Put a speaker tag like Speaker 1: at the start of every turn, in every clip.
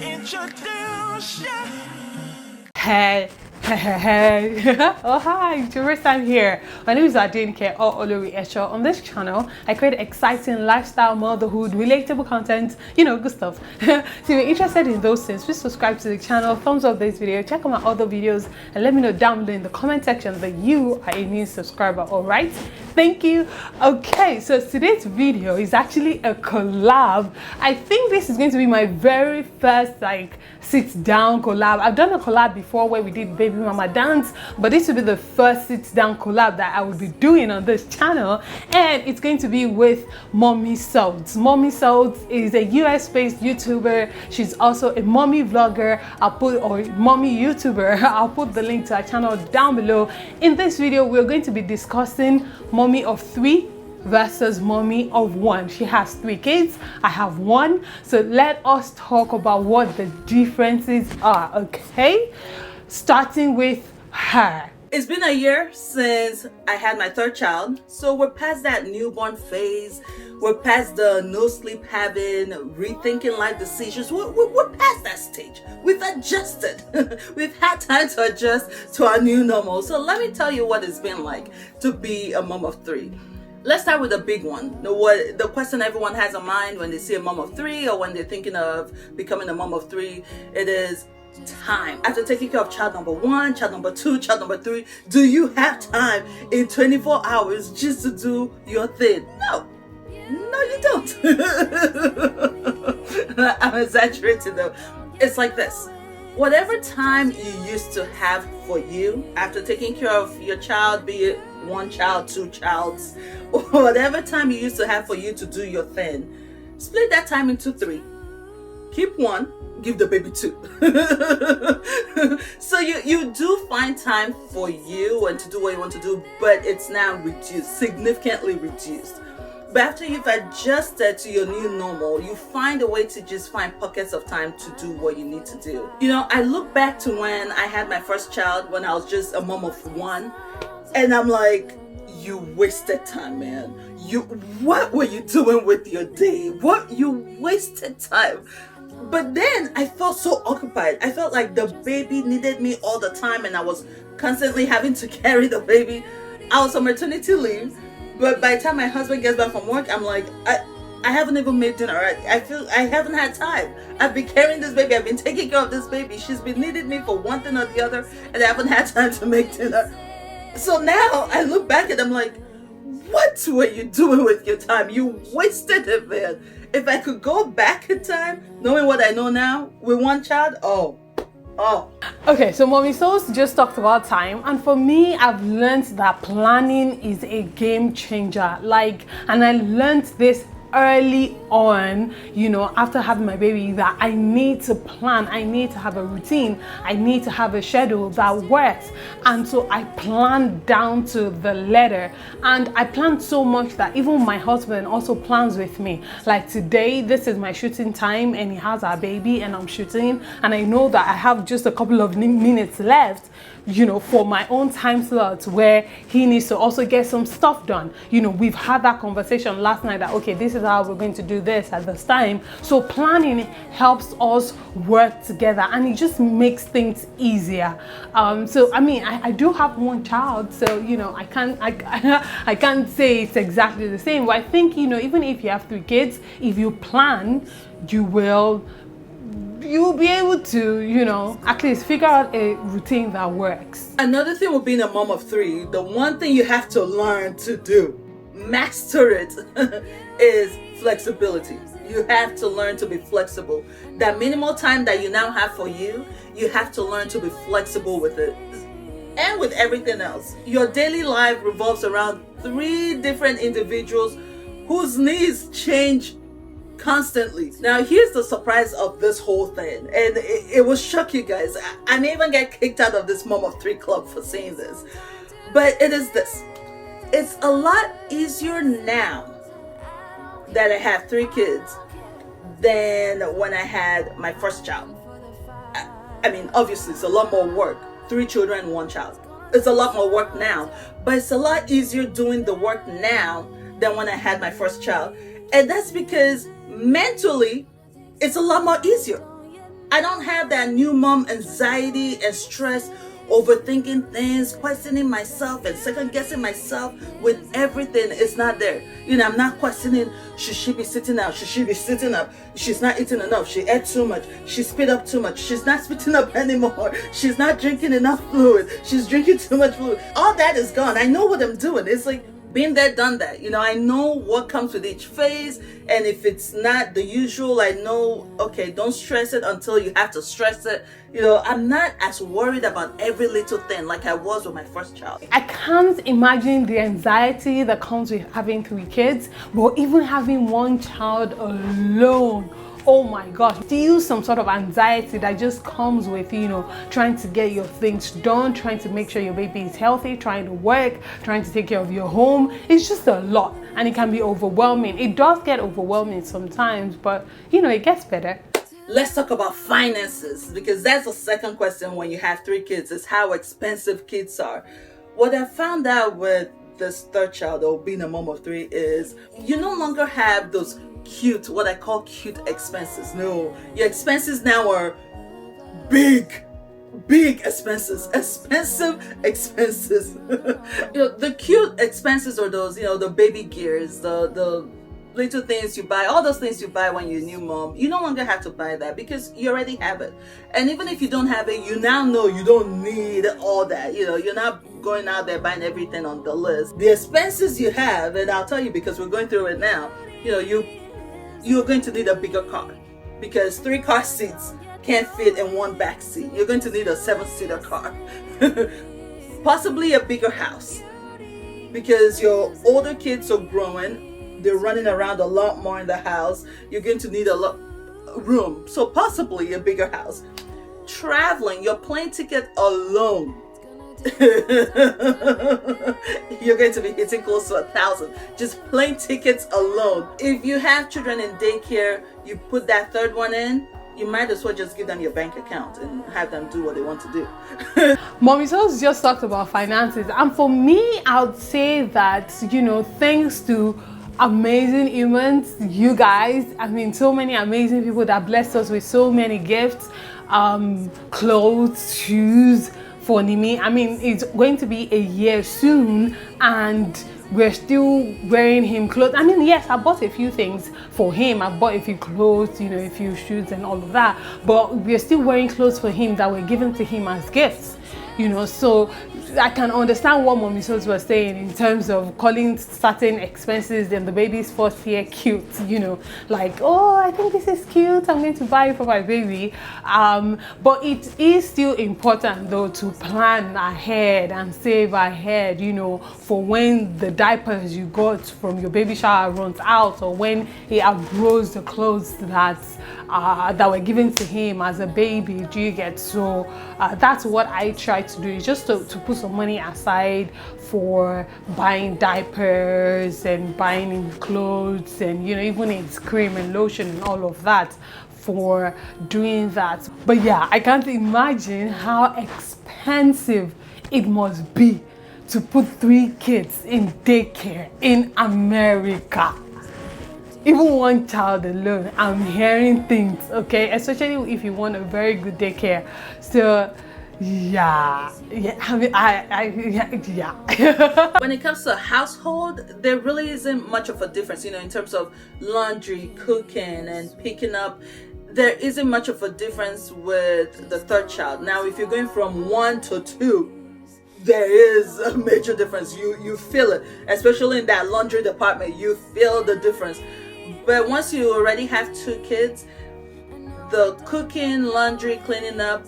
Speaker 1: introduce you.
Speaker 2: Hey. Oh hi, it's your first time here. My name is Adenike or Olori Esho. On this channel, I create exciting lifestyle, motherhood, relatable content, good stuff. So if you're interested in those things, please subscribe to the channel, thumbs up this video, check out my other videos, and let me know down below in the comment section that you are a new subscriber, alright? Thank you. Okay, so today's video is actually a collab. I think this is going to be my very first sit down collab. I've done a collab before where we did baby mama dance, but this will be the first sit down collab that I will be doing on this channel, and it's going to be with Mommysodes. Mommysodes is a US based YouTuber. She's also a mommy vlogger, or mommy YouTuber. I'll put the link to her channel down below. In this video, we're going to be discussing mommy of 3 versus mommy of 1. She has 3 kids, I have 1. So let us talk about what the differences are, okay? Starting with her.
Speaker 3: It's been a year since I had my 3rd child, so we're past that newborn phase. We're past the no sleep having, rethinking life decisions. We're past that stage. We've adjusted. We've had time to adjust to our new normal. So let me tell you what it's been like to be a mom of 3. Let's start with the big one. The question everyone has in mind when they see a mom of 3 or when they're thinking of becoming a mom of 3, it is time. After taking care of child number 1, child number 2, child number 3, do you have time in 24 hours just to do your thing? No, you don't. I'm exaggerating though. It's like this. Whatever time you used to have for you after taking care of your child, be it 1 child, 2 childs, whatever time you used to have for you to do your thing, split that time into 3. Keep 1, give the baby 2. So you do find time for you and to do what you want to do, but it's now reduced, significantly reduced. But after you've adjusted to your new normal, you find a way to just find pockets of time to do what you need to do. I look back to when I had my first child, when I was just a mom of 1, and I'm like, you wasted time, man. What were you doing with your day? You wasted time. But then I felt so occupied. I felt like the baby needed me all the time, and I was constantly having to carry the baby. I was on maternity leave, but by the time my husband gets back from work, I'm like, I haven't even made dinner. I feel I haven't had time. I've been carrying this baby. I've been taking care of this baby. She's been needing me for one thing or the other, and I haven't had time to make dinner. So now I look back and I'm like, what were you doing with your time? You wasted it, man. If I could go back in time, knowing what I know now with 1 child, oh.
Speaker 2: Okay, so Mommysodes just talked about time, and for me, I've learned that planning is a game changer. And I learned this early on, after having my baby, that I need to plan, I need to have a routine, I need to have a schedule that works. And so I planned down to the letter, and I planned so much that even my husband also plans with me. Like today, this is my shooting time, and he has our baby, and I'm shooting, and I know that I have just a couple of minutes left, for my own time slots where he needs to also get some stuff done. We've had that conversation last night that, okay, this is how we're going to do this at this time. So planning helps us work together, and it just makes things easier. I do have 1 child, so I can't say it's exactly the same, but I think even if you have 3 kids, if you plan, you'll be able to, at least figure out a routine that works.
Speaker 3: Another thing with being a mom of 3, the one thing you have to learn to do, master it, is flexibility. You have to learn to be flexible. That minimal time that you now have for you have to learn to be flexible with it. And with everything else. Your daily life revolves around 3 different individuals whose needs change constantly. Now here's the surprise of this whole thing, and it will shock you guys. I may even get kicked out of this mom of 3 club for saying this, but it is this. It's a lot easier now that I have 3 kids than when I had my first child. I mean, obviously it's a lot more work. 3 children, 1 child. It's a lot more work now, but it's a lot easier doing the work now than when I had my first child. And that's because mentally, it's a lot more easier. I don't have that new mom anxiety and stress, overthinking things, questioning myself and second guessing myself with everything. It's not there. I'm not questioning, should she be sitting out? Should she be sitting up? She's not eating enough. She ate too much. She spit up too much. She's not spitting up anymore. She's not drinking enough fluid. She's drinking too much fluid. All that is gone. I know what I'm doing. It's like been there, done that. I know what comes with each phase, and if it's not the usual, I know, okay, don't stress it until you have to stress it. I'm not as worried about every little thing like I was with my first child.
Speaker 2: I can't imagine the anxiety that comes with having 3 kids, but even having one child alone, oh my gosh, still some sort of anxiety that just comes with, trying to get your things done, trying to make sure your baby is healthy, trying to work, trying to take care of your home. It's just a lot, and it can be overwhelming. It does get overwhelming sometimes, but it gets better.
Speaker 3: Let's talk about finances, because that's the second question when you have 3 kids, is how expensive kids are. What I found out with this third child, or being a mom of 3, is you no longer have those cute, what I call cute expenses. No, your expenses now are big expensive expenses. The cute expenses are those, the baby gears, the little things you buy, all those things you buy when you're a new mom. You no longer have to buy that because you already have it. And even if you don't have it, you now know you don't need all that. You're not going out there buying everything on the list. The expenses you have, and I'll tell you because we're going through it now, you're going to need a bigger car, because 3 car seats can't fit in one back seat. You're going to need a 7-seater car. Possibly a bigger house, because your older kids are growing. They're running around a lot more in the house. You're going to need a lot room, so possibly a bigger house. Traveling, your plane ticket alone, you're going to be hitting close to 1,000, just plane tickets alone. If you have children in daycare, you put that third one in, you might as well just give them your bank account and have them do what they want to do.
Speaker 2: Mommysodes just talked about finances, and for me, I would say that thanks to amazing humans, you guys, so many amazing people that blessed us with so many gifts, clothes, shoes. For Nimi, it's going to be a year soon, and we're still wearing him clothes. Yes, I bought a few things for him. I bought a few clothes, a few shoes and all of that, but we're still wearing clothes for him that were given to him as gifts. So I can understand what Mommysodes was saying in terms of calling certain expenses in the baby's first year cute, like, oh, I think this is cute, I'm going to buy it for my baby. But it is still important though to plan ahead and save ahead, for when the diapers you got from your baby shower runs out, or when he outgrows the clothes that were given to him as a baby. Do you get? So that's what I try to do, is just to put some money aside for buying diapers and buying him clothes, and even his cream and lotion and all of that, for doing that. But yeah, I can't imagine how expensive it must be to put 3 kids in daycare in America. Even one child alone, I'm hearing things, okay? Especially if you want a very good daycare. So, yeah.
Speaker 3: When it comes to household, there really isn't much of a difference, in terms of laundry, cooking, and picking up. There isn't much of a difference with the third child. Now, if you're going from 1 to 2, there is a major difference. You feel it, especially in that laundry department. You feel the difference. But once you already have 2 kids, the cooking, laundry, cleaning up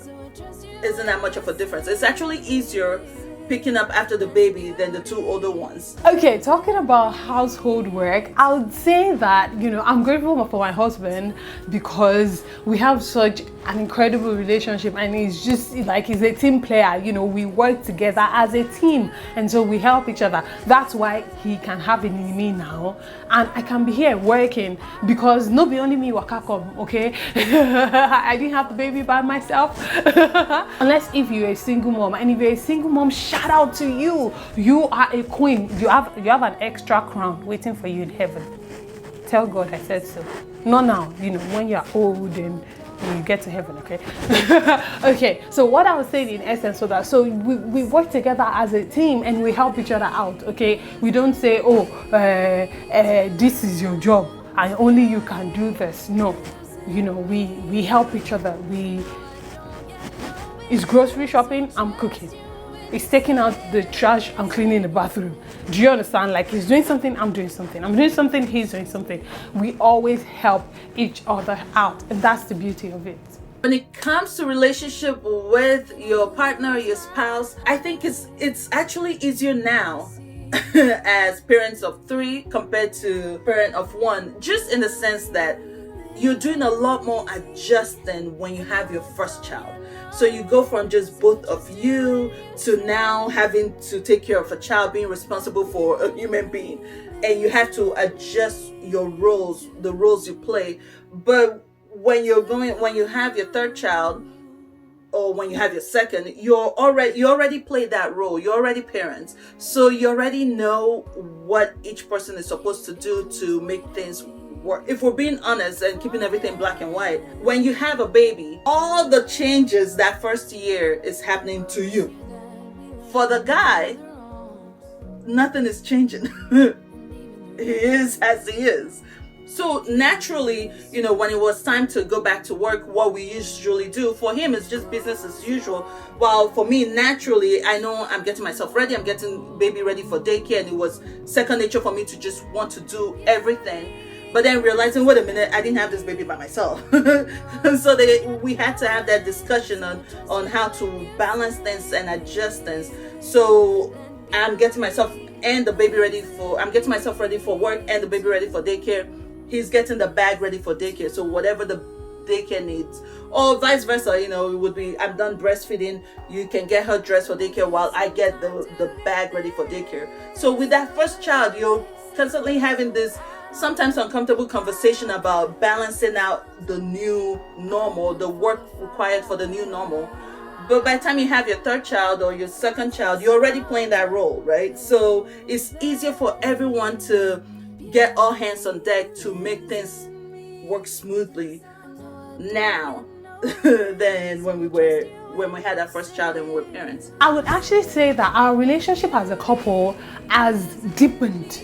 Speaker 3: isn't that much of a difference. It's actually easier picking up after the baby than the 2 older ones.
Speaker 2: Okay, talking about household work, I would say that, I'm grateful for my husband, because we have such an incredible relationship, and he's just like, he's a team player. We work together as a team, and so we help each other. That's why he can have it in me now, and I can be here working, because no be only me waka come, okay? I didn't have the baby by myself. Unless if you're a single mom, and if you're a single mom, shout out to you. You are a queen. You have an extra crown waiting for you in heaven. Tell God I said so. Not now, when you're old and when you get to heaven, okay? Okay, so what I was saying in essence, so we work together as a team and we help each other out, okay? We don't say, oh, this is your job and only you can do this. No, you know, we help each other. It's grocery shopping, I'm cooking. It's taking out the trash, I'm cleaning the bathroom. Do you understand? Like, he's doing something, I'm doing something. I'm doing something, he's doing something. We always help each other out, and that's the beauty of it.
Speaker 3: When it comes to relationship with your partner, your spouse, I think it's actually easier now as parents of 3 compared to parent of 1, just in the sense that you're doing a lot more adjusting when you have your first child. So you go from just both of you to now having to take care of a child, being responsible for a human being, and you have to adjust your roles, the roles you play. But when you have your 3rd child, or when you have your 2nd, you already played that role. You're already parents, so you already know what each person is supposed to do to make things work. If we're being honest and keeping everything black and white, when you have a baby, all the changes that first year is happening to you. For the guy, nothing is changing. He is as he is. So naturally, you know, when it was time to go back to work, what we usually do, for him is just business as usual. While for me, naturally, I know I'm getting myself ready, I'm getting baby ready for daycare, and it was second nature for me to just want to do everything. But then realizing, wait a minute, I didn't have this baby by myself. So we had to have that discussion on how to balance things and adjust things. So I'm getting myself ready for work and the baby ready for daycare. He's getting the bag ready for daycare. So whatever the daycare needs, or vice versa, you know, it would be, I'm done breastfeeding, you can get her dressed for daycare while I get the bag ready for daycare. So with that first child, you're constantly having this sometimes uncomfortable conversation about balancing out the new normal, the work required for the new normal. But by the time you have your 3rd child or your 2nd child, you're already playing that role, right? So it's easier for everyone to get all hands on deck to make things work smoothly now than when we had our first child and we were parents.
Speaker 2: I would actually say that our relationship as a couple has deepened.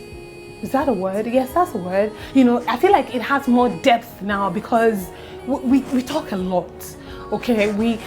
Speaker 2: Is that a word? Yes, that's a word. You know, I feel like it has more depth now because we talk a lot. Okay, we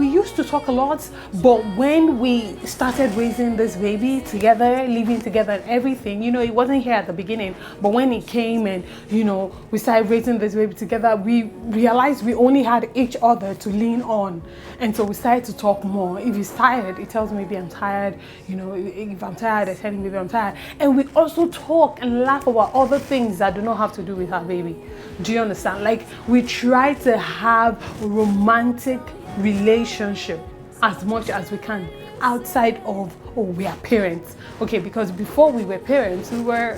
Speaker 2: used to talk a lot, but when we started raising this baby together, living together and everything, you know, it wasn't here at the beginning, but when it came and, you know, we started raising this baby together, we realized we only had each other to lean on. And so we started to talk more. If he's tired, he tells me, maybe I'm tired. You know, if I'm tired, I tell him, maybe I'm tired. And we also talk and laugh about other things that do not have to do with our baby. Do you understand? Like, we try to have romantic relationship as much as we can outside of, oh, we are parents. Okay, because before we were parents, we were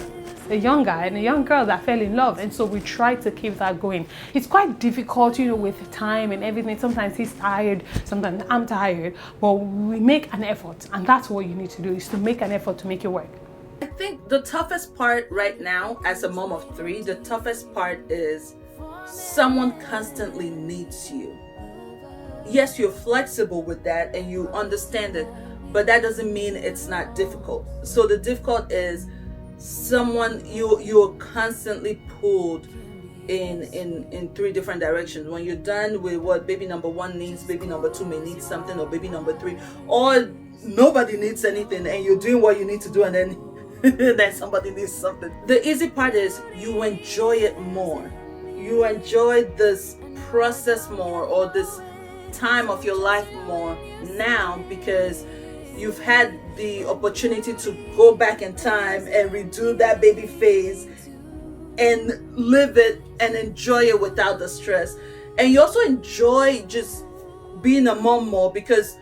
Speaker 2: a young guy and a young girl that fell in love, and so we try to keep that going. It's quite difficult, you know, with time and everything. Sometimes he's tired, sometimes I'm tired, but we make an effort, and that's what you need to do, is to make an effort to make it work.
Speaker 3: I think the toughest part right now as a mom of 3, the toughest part is someone constantly needs you. Yes, you're flexible with that and you understand it, but that doesn't mean it's not difficult. So the difficult is someone you're constantly pulled in 3 different directions. When you're done with what baby number 1 needs, baby number 2 may need something, or baby number 3, or nobody needs anything and you're doing what you need to do, and then then somebody needs something. The easy part is you enjoy it more. You enjoy this process more, or this time of your life more now, because you've had the opportunity to go back in time and redo that baby phase and live it and enjoy it without the stress. And you also enjoy just being a mom more because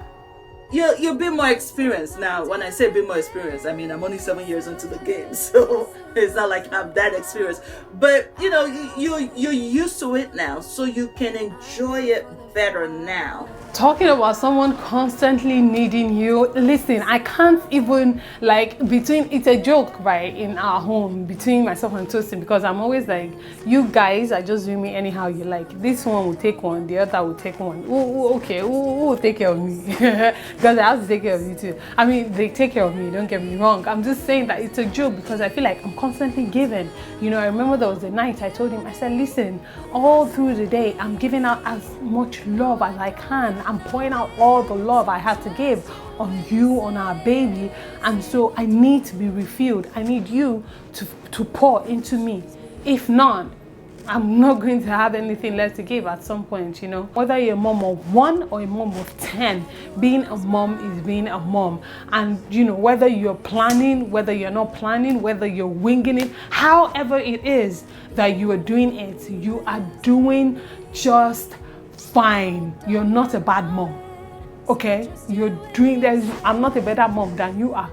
Speaker 3: you're a bit more experienced now. When I say a bit more experienced, I mean I'm only 7 years into the game, so It's not like I'm that experienced, but you know, you're used to it now, so you can enjoy it better now.
Speaker 2: Talking about someone constantly needing you, listen, I can't even, like, it's a joke, right, in our home between myself and Tosin, because I'm always like, you guys are just doing me anyhow you like. This one will take one, the other will take one. Okay, who will take care of me? Because I have to take care of you too. I mean, they take care of me, don't get me wrong. I'm just saying that it's a joke because I feel like I'm constantly giving. You know, I remember there was a night I told him, I said, listen, all through the day, I'm giving out as much love as I can. I'm pouring out all the love I have to give on you, on our baby, and so I need to be refilled. I need you to pour into me. If not, I'm not going to have anything left to give at some point, you know. Whether you're a mom of 1 or a mom of 10, being a mom is being a mom. And, you know, whether you're planning, whether you're not planning, whether you're winging it, however it is that you are doing it, you are doing just fine. You're not a bad mom, okay? You're doing this. I'm not a better mom than you are,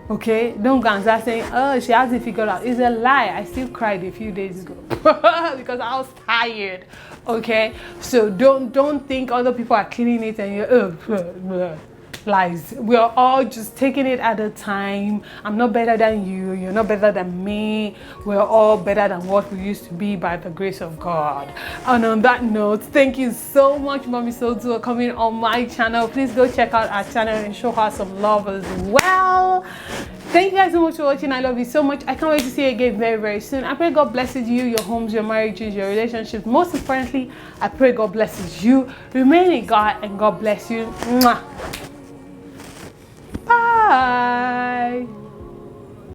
Speaker 2: okay? Don't go and start saying, oh, she hasn't figured out. It's a lie. I still cried a few days ago because I was tired, okay? So don't think other people are killing it and you're lies. We are all just taking it at a time. I'm not better than you, you're not better than me. We're all better than what we used to be by the grace of God. And on that note, thank you so much, Mommysodes, for coming on my channel. Please go check out our channel and show her some love as well. Thank you guys so much for watching. I love you so much. I can't wait to see you again very, very soon. I pray God blesses you, your homes, your marriages, your relationships. Most importantly, I pray God blesses you. Remain in God and God bless you. Mwah. Bye.